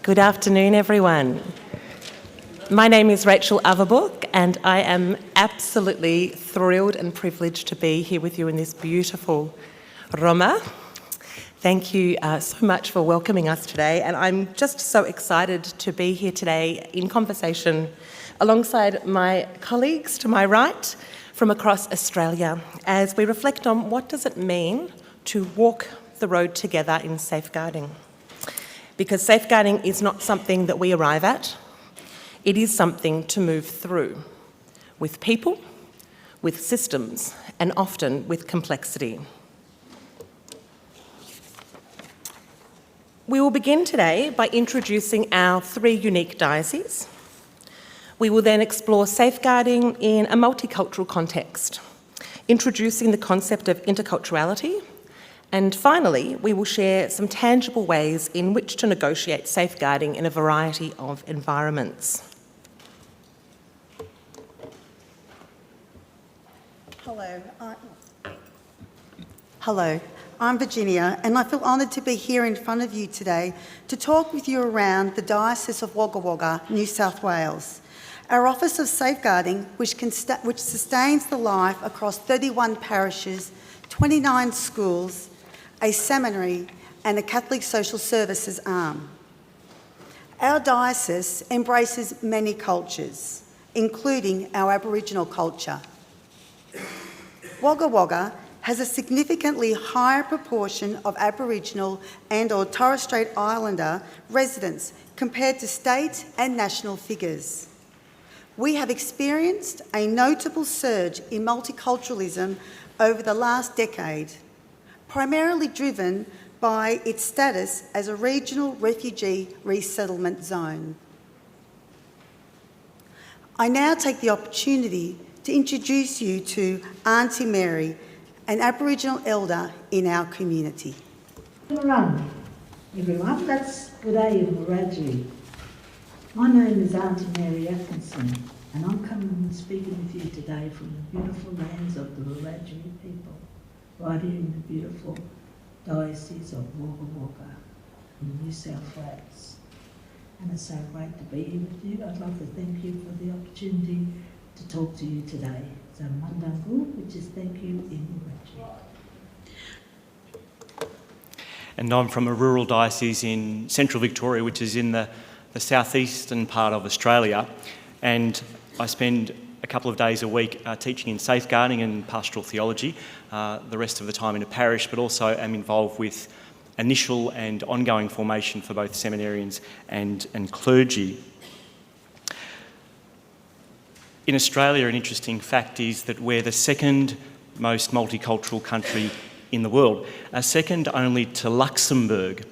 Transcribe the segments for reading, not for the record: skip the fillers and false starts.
Good afternoon, everyone. My name is Rachel Averbukh, and I am absolutely thrilled and privileged to be here with you in this beautiful Roma. Thank you so much for welcoming us today, and I'm just so excited to be here today in conversation alongside my colleagues to my right from across Australia as we reflect on what does it mean to walk the road together in safeguarding. Because safeguarding is not something that we arrive at, it is something to move through with people, with systems, and often with complexity. We will begin today by introducing our three unique dioceses. We will then explore safeguarding in a multicultural context, introducing the concept of interculturality. And finally, we will share some tangible ways in which to negotiate safeguarding in a variety of environments. Hello, I'm Virginia, and I feel honoured to be here in front of you today to talk with you around the Diocese of Wagga Wagga, New South Wales. Our Office of Safeguarding, which sustains the life across 31 parishes, 29 schools, a seminary and a Catholic social services arm. Our diocese embraces many cultures, including our Aboriginal culture. Wagga Wagga has a significantly higher proportion of Aboriginal and or Torres Strait Islander residents compared to state and national figures. We have experienced a notable surge in multiculturalism over the last decade, primarily driven by its status as a regional refugee resettlement zone. I now take the opportunity to introduce you to Auntie Mary, an Aboriginal elder in our community. Run, everyone. That's good day in Wiradjuri. My name is Auntie Mary Atkinson, and I'm coming and speaking with you today from the beautiful lands of the Wiradjuri people, right here in the beautiful Diocese of Wagga Wagga in New South Wales. And it's so great to be here with you. I'd like to thank you for the opportunity to talk to you today. So Mandangu, which is thank you in Wiradjuri. And I'm from a rural diocese in central Victoria, which is in the southeastern part of Australia. And I spend a couple of days a week teaching in safeguarding and pastoral theology, the rest of the time in a parish, but also am involved with initial and ongoing formation for both seminarians and clergy. In Australia, an interesting fact is that we're the second most multicultural country in the world, second only to Luxembourg.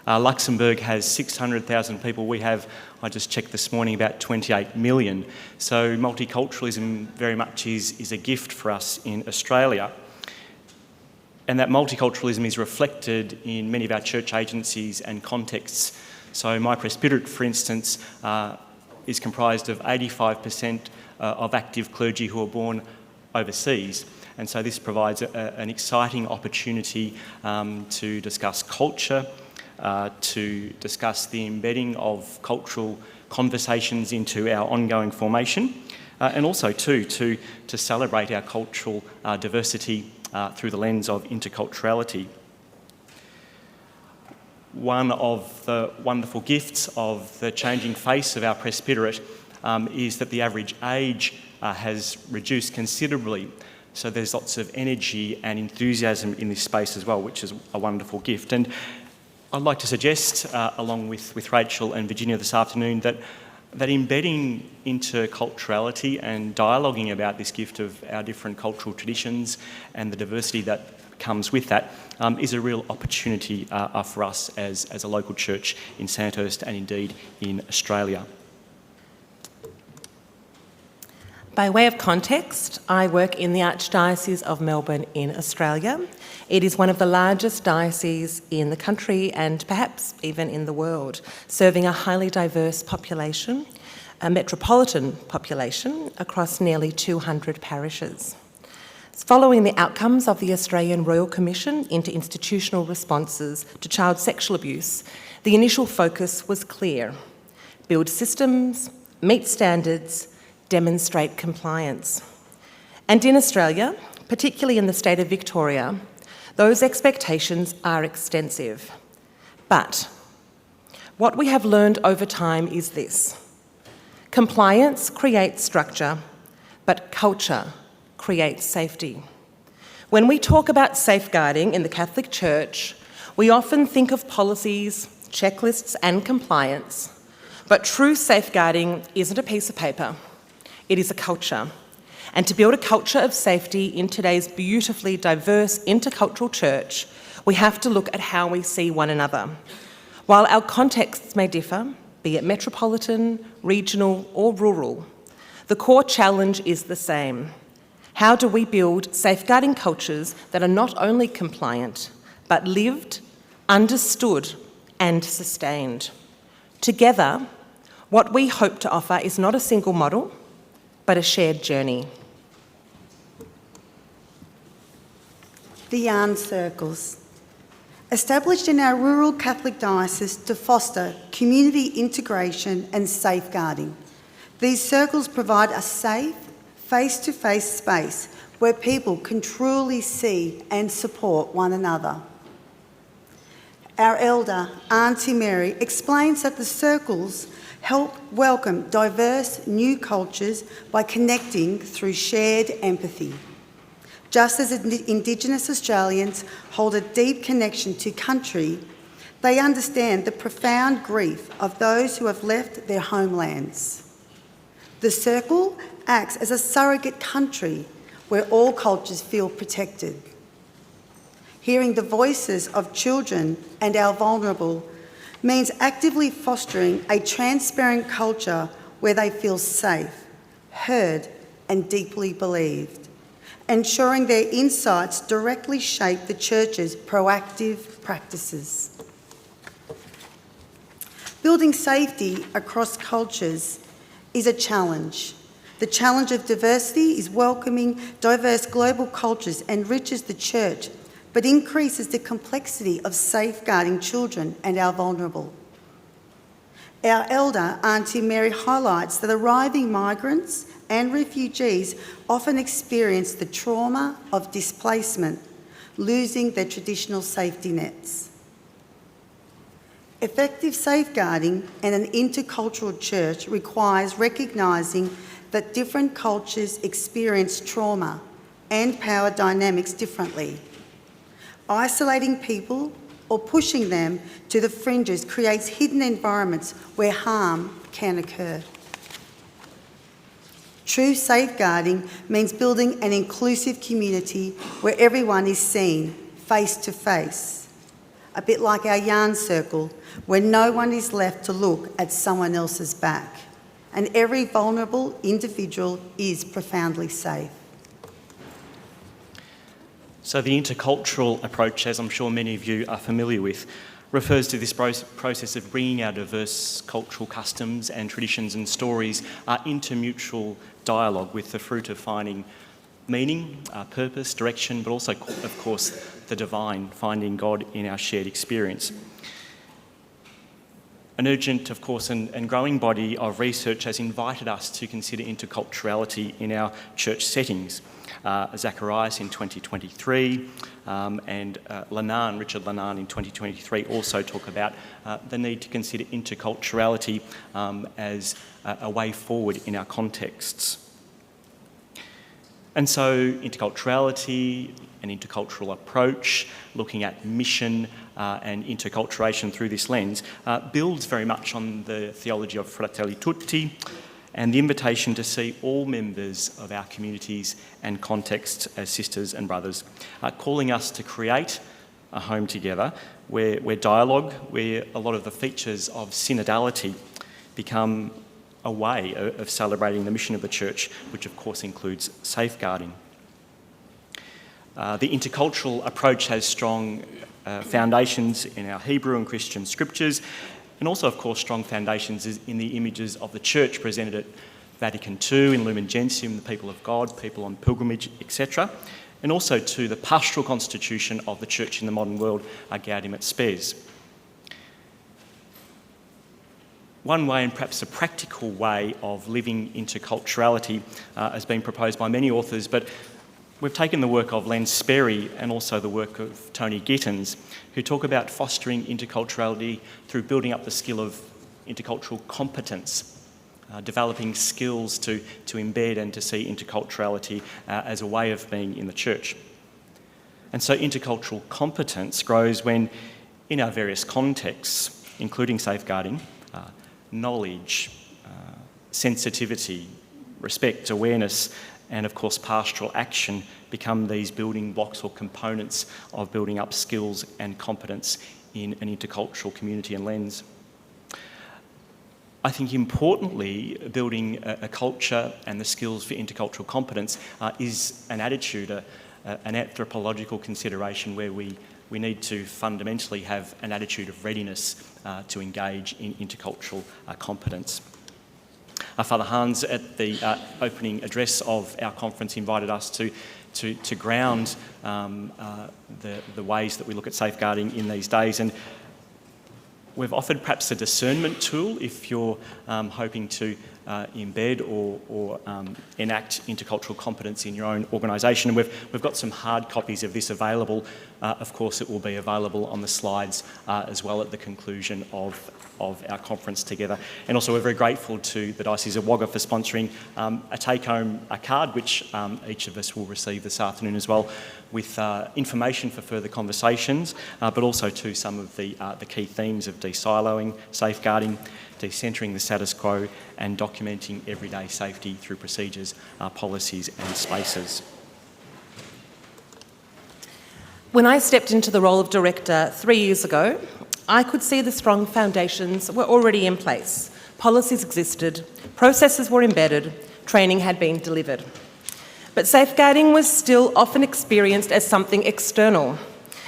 Luxembourg has 600,000 people. We have, I just checked this morning, about 28 million. So multiculturalism very much is a gift for us in Australia. And that multiculturalism is reflected in many of our church agencies and contexts. So my presbyterate, for instance, is comprised of 85% of active clergy who are born overseas. And so this provides an exciting opportunity to discuss culture, to discuss the embedding of cultural conversations into our ongoing formation, and also too to celebrate our cultural diversity through the lens of interculturality. One of the wonderful gifts of the changing face of our presbyterate is that the average age has reduced considerably. So there's lots of energy and enthusiasm in this space as well, which is a wonderful gift. And I'd like to suggest, along with Rachel and Virginia this afternoon, that embedding interculturality and dialoguing about this gift of our different cultural traditions and the diversity that comes with that is a real opportunity for us as a local church in Sandhurst and indeed in Australia. By way of context, I work in the Archdiocese of Melbourne in Australia. It is one of the largest dioceses in the country and perhaps even in the world, serving a highly diverse population, a metropolitan population across nearly 200 parishes. Following the outcomes of the Australian Royal Commission into institutional responses to child sexual abuse, the initial focus was clear: build systems, meet standards, demonstrate compliance. And in Australia, particularly in the state of Victoria, those expectations are extensive. But what we have learned over time is this: compliance creates structure, but culture creates safety. When we talk about safeguarding in the Catholic Church, we often think of policies, checklists, and compliance. But true safeguarding isn't a piece of paper, it is a culture. And to build a culture of safety in today's beautifully diverse intercultural church, we have to look at how we see one another. While our contexts may differ, be it metropolitan, regional, or rural, the core challenge is the same. How do we build safeguarding cultures that are not only compliant, but lived, understood, and sustained? Together, what we hope to offer is not a single model, but a shared journey. The yarn circles. Established in our rural Catholic diocese to foster community integration and safeguarding, these circles provide a safe, face-to-face space where people can truly see and support one another. Our elder, Auntie Mary, explains that the circles help welcome diverse new cultures by connecting through shared empathy. Just as Indigenous Australians hold a deep connection to country, they understand the profound grief of those who have left their homelands. The circle acts as a surrogate country where all cultures feel protected. Hearing the voices of children and our vulnerable means actively fostering a transparent culture where they feel safe, heard, and deeply believed, ensuring their insights directly shape the Church's proactive practices. Building safety across cultures is a challenge. The challenge of diversity is welcoming diverse global cultures enriches the Church, but increases the complexity of safeguarding children and our vulnerable. Our elder, Auntie Mary, highlights that arriving migrants and refugees often experience the trauma of displacement, losing their traditional safety nets. Effective safeguarding in an intercultural church requires recognising that different cultures experience trauma and power dynamics differently. Isolating people or pushing them to the fringes creates hidden environments where harm can occur. True safeguarding means building an inclusive community where everyone is seen face to face, a bit like our yarn circle, where no one is left to look at someone else's back, and every vulnerable individual is profoundly safe. So the intercultural approach, as I'm sure many of you are familiar with, refers to this process of bringing our diverse cultural customs and traditions and stories into mutual dialogue with the fruit of finding meaning, purpose, direction, but also, of course, the divine, finding God in our shared experience. An urgent, of course, and growing body of research has invited us to consider interculturality in our church settings. Zacharias in 2023 and Richard Lannan in 2023 also talk about the need to consider interculturality as a way forward in our contexts. And so interculturality, an intercultural approach, looking at mission and interculturation through this lens, builds very much on the theology of Fratelli Tutti and the invitation to see all members of our communities and contexts as sisters and brothers, calling us to create a home together where dialogue, where a lot of the features of synodality become a way of celebrating the mission of the Church, which of course includes safeguarding. The intercultural approach has strong foundations in our Hebrew and Christian scriptures, and also, of course, strong foundations in the images of the Church presented at Vatican II, in Lumen Gentium, the people of God, people on pilgrimage, etc. and also to the pastoral constitution of the church in the modern world, Gaudium et Spes. One way, and perhaps a practical way, of living interculturality has been proposed by many authors, but we've taken the work of Len Sperry and also the work of Tony Gittins, who talk about fostering interculturality through building up the skill of intercultural competence, developing skills to embed and to see interculturality as a way of being in the church. And so intercultural competence grows when, in our various contexts, including safeguarding, knowledge, sensitivity, respect, awareness, and of course pastoral action become these building blocks or components of building up skills and competence in an intercultural community and lens. I think importantly, building a culture and the skills for intercultural competence is an attitude, an anthropological consideration where we need to fundamentally have an attitude of readiness to engage in intercultural competence. Father Hans, at the opening address of our conference, invited us to ground the ways that we look at safeguarding in these days, and we've offered perhaps a discernment tool if you're hoping to embed or enact intercultural competence in your own organisation. And we've got some hard copies of this available. Of course, it will be available on the slides as well at the conclusion of our conference together. And also we're very grateful to the Diocese of Wagga for sponsoring a take-home card, which each of us will receive this afternoon as well, with information for further conversations, but also to some of the key themes of de-siloing, safeguarding, decentering the status quo, and documenting everyday safety through procedures, policies and spaces. When I stepped into the role of director 3 years ago, I could see the strong foundations were already in place. Policies existed, processes were embedded, training had been delivered. But safeguarding was still often experienced as something external,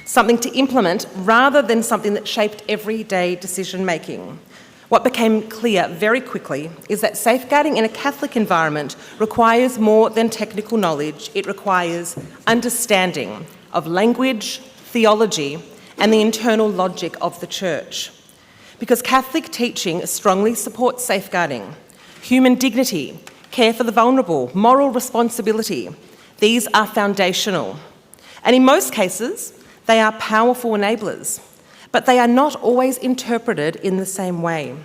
something to implement rather than something that shaped everyday decision-making. What became clear very quickly is that safeguarding in a Catholic environment requires more than technical knowledge. It requires understanding of language, theology, and the internal logic of the Church. Because Catholic teaching strongly supports safeguarding, human dignity, care for the vulnerable, moral responsibility. These are foundational. And in most cases, they are powerful enablers, but they are not always interpreted in the same way.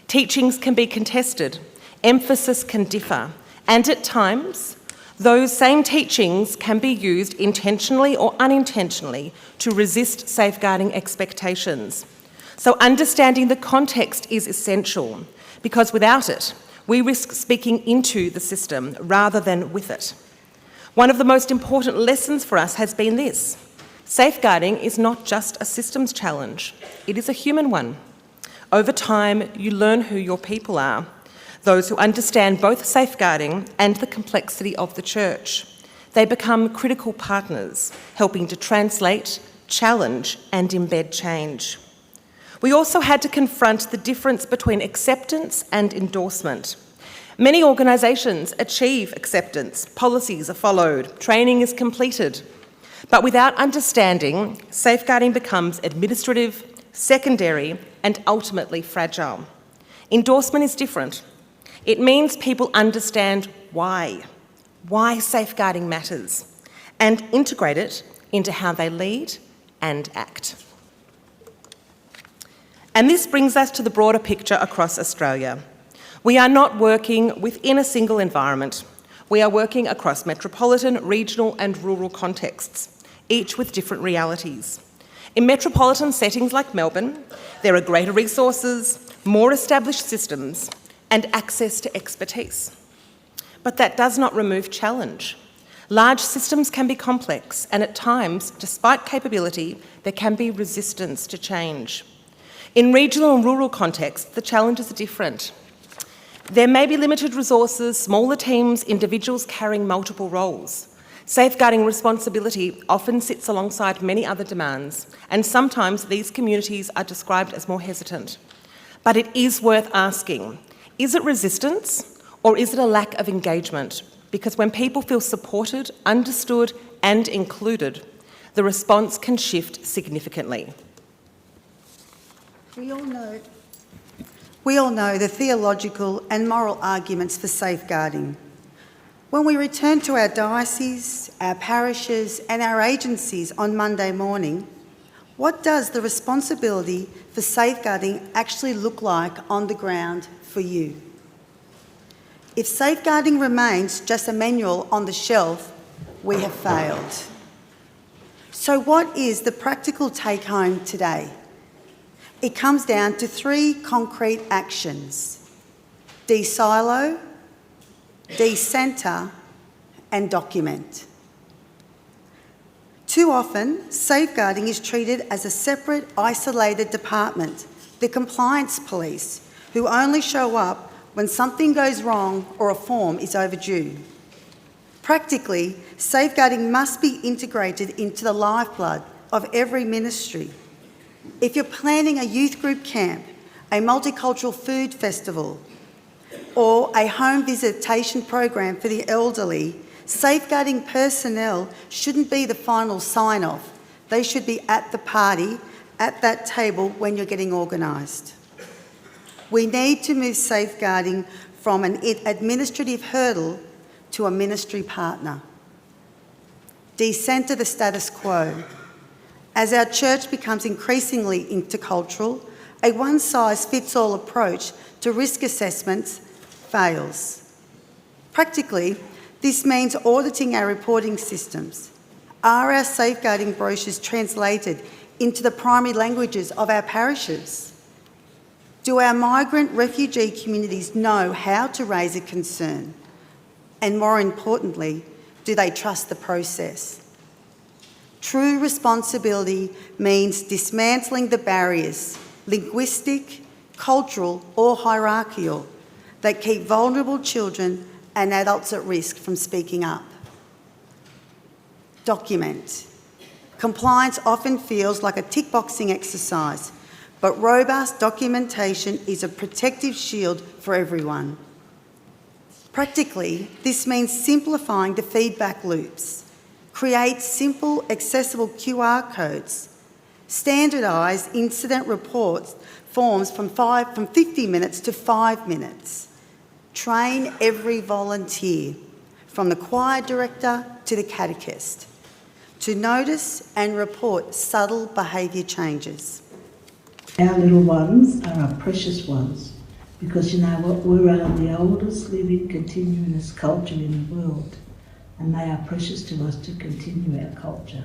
Teachings can be contested, emphasis can differ, and at times, those same teachings can be used intentionally or unintentionally to resist safeguarding expectations. So understanding the context is essential, because without it, we risk speaking into the system rather than with it. One of the most important lessons for us has been this: safeguarding is not just a systems challenge, it is a human one. Over time, you learn who your people are, those who understand both safeguarding and the complexity of the Church. They become critical partners, helping to translate, challenge, and embed change. We also had to confront the difference between acceptance and endorsement. Many organisations achieve acceptance, policies are followed, training is completed. But without understanding, safeguarding becomes administrative, secondary, and ultimately fragile. Endorsement is different. It means people understand why safeguarding matters, and integrate it into how they lead and act. And this brings us to the broader picture across Australia. We are not working within a single environment. We are working across metropolitan, regional, and rural contexts, each with different realities. In metropolitan settings like Melbourne, there are greater resources, more established systems, and access to expertise. But that does not remove challenge. Large systems can be complex, and at times, despite capability, there can be resistance to change. In regional and rural contexts, the challenges are different. There may be limited resources, smaller teams, individuals carrying multiple roles. Safeguarding responsibility often sits alongside many other demands, and sometimes these communities are described as more hesitant. But it is worth asking, is it resistance or is it a lack of engagement? Because when people feel supported, understood, and included, the response can shift significantly. We all know the theological and moral arguments for safeguarding. When we return to our dioceses, our parishes and our agencies on Monday morning, what does the responsibility for safeguarding actually look like on the ground for you? If safeguarding remains just a manual on the shelf, we have failed. So what is the practical take-home today? It comes down to 3 concrete actions: de-silo, de-centre and document. Too often, safeguarding is treated as a separate, isolated department, the compliance police, who only show up when something goes wrong or a form is overdue. Practically, safeguarding must be integrated into the lifeblood of every ministry. If you're planning a youth group camp, a multicultural food festival, or a home visitation program for the elderly, safeguarding personnel shouldn't be the final sign-off. They should be at the party, at that table when you're getting organised. We need to move safeguarding from an administrative hurdle to a ministry partner. Decentre the status quo. As our church becomes increasingly intercultural, a one-size-fits-all approach to risk assessments fails. Practically, this means auditing our reporting systems. Are our safeguarding brochures translated into the primary languages of our parishes? Do our migrant refugee communities know how to raise a concern? And more importantly, do they trust the process? True responsibility means dismantling the barriers, linguistic, cultural or hierarchical, that keep vulnerable children and adults at risk from speaking up. Document. Compliance often feels like a tick-boxing exercise, but robust documentation is a protective shield for everyone. Practically, this means simplifying the feedback loops, create simple, accessible QR codes, standardise incident reports forms from 50 minutes to 5 minutes, train every volunteer, from the choir director to the catechist, to notice and report subtle behaviour changes. Our little ones are our precious ones, because you know what, we're the oldest living continuous culture in the world, and they are precious to us to continue our culture.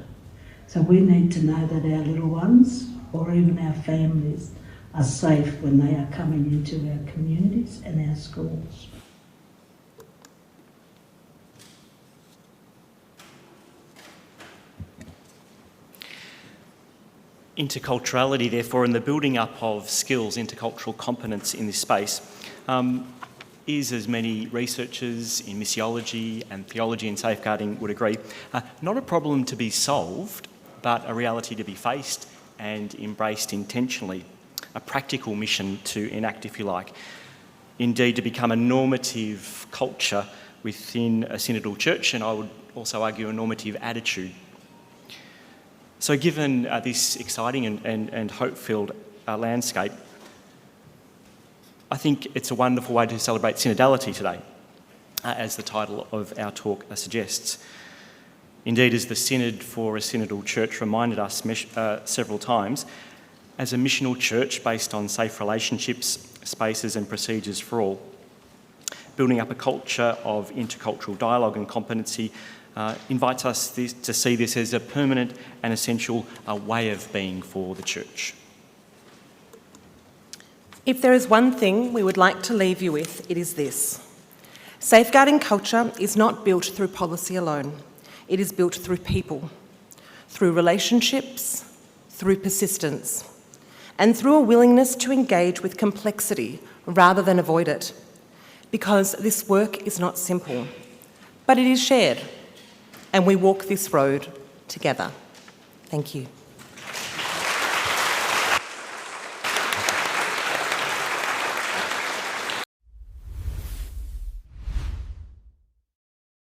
So we need to know that our little ones, or even our families, are safe when they are coming into our communities and our schools. Interculturality, therefore, and the building up of skills, intercultural competence in this space, is, as many researchers in missiology and theology and safeguarding would agree, not a problem to be solved, but a reality to be faced and embraced intentionally, a practical mission to enact, if you like. Indeed, to become a normative culture within a synodal church, and I would also argue a normative attitude. So given this exciting and hope-filled landscape, I think it's a wonderful way to celebrate synodality today, as the title of our talk suggests. Indeed, as the Synod for a Synodal Church reminded us several times, as a missional church based on safe relationships, spaces and procedures for all, building up a culture of intercultural dialogue and competency invites us to see this as a permanent and essential way of being for the church. If there is one thing we would like to leave you with, it is this. Safeguarding culture is not built through policy alone. It is built through people, through relationships, through persistence, and through a willingness to engage with complexity rather than avoid it. Because this work is not simple, but it is shared, and we walk this road together. Thank you.